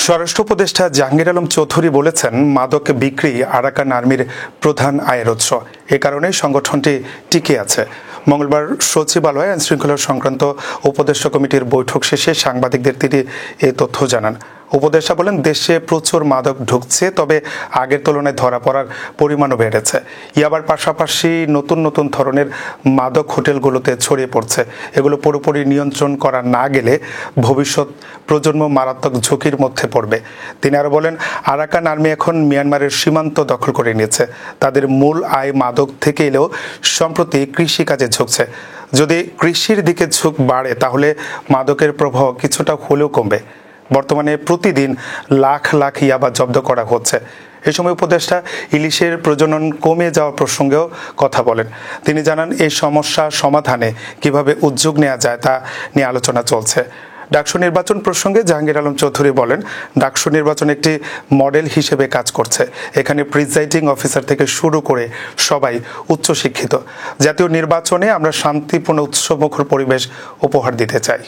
স্বরাষ্ট্র উপদেষ্টা জাহাঙ্গীর আলম চৌধুরী বলেছেন, মাদক বিক্রি আরাকান আর্মির প্রধান আয়ের উৎস। এ কারণেই সংগঠনটি টিকে আছে। মঙ্গলবার সচিবালয়ে আইনশৃঙ্খলা সংক্রান্ত উপদেষ্টা কমিটির বৈঠক শেষে সাংবাদিকদের তিনি এই তথ্য জানান। উপদেষ্টা বলেন, দেশে প্রচুর মাদক ঢুকছে, তবে আগের তুলনায় ধরা পড়ার পরিমাণও বেড়েছে। ইয়াবার পাশাপাশি নতুন নতুন ধরনের মাদক হোটেলগুলোতে ছড়িয়ে পড়ছে। এগুলো পুরোপুরি নিয়ন্ত্রণ করা না গেলে ভবিষ্যৎ প্রজন্ম মারাত্মক ঝুঁকির মধ্যে পড়বে। তিনি আরও বলেন, আরাকান আর্মি এখন মিয়ানমারের সীমান্ত দখল করে নিয়েছে। তাদের মূল আয় মাদক থেকে এলেও সম্প্রতি কৃষিকাজে ঝুঁকছে। যদি কৃষির দিকে ঝুঁক বাড়ে, তাহলে মাদকের প্রভাব কিছুটা হলেও কমবে। বর্তমানে প্রতিদিন লাখ লাখ ইয়াবা জব্দ করা হচ্ছে। এ সময় উপদেষ্টা ইলিশের প্রজনন কমে যাওয়ার প্রসঙ্গেও কথা বলেন। তিনি জানান, এই সমস্যা সমাধানে কিভাবে উদ্যোগ নেওয়া যায় তা নিয়ে আলোচনা চলছে। ডাকসু নির্বাচন প্রসঙ্গে জাহাঙ্গীর আলম চৌধুরী বলেন, ডাকসু নির্বাচন একটি মডেল হিসেবে কাজ করছে। এখানে প্রিজাইডিং অফিসার থেকে শুরু করে সবাই উচ্চশিক্ষিত। জাতীয় নির্বাচনে আমরা শান্তিপূর্ণ উৎসবমুখর পরিবেশ উপহার দিতে চাই।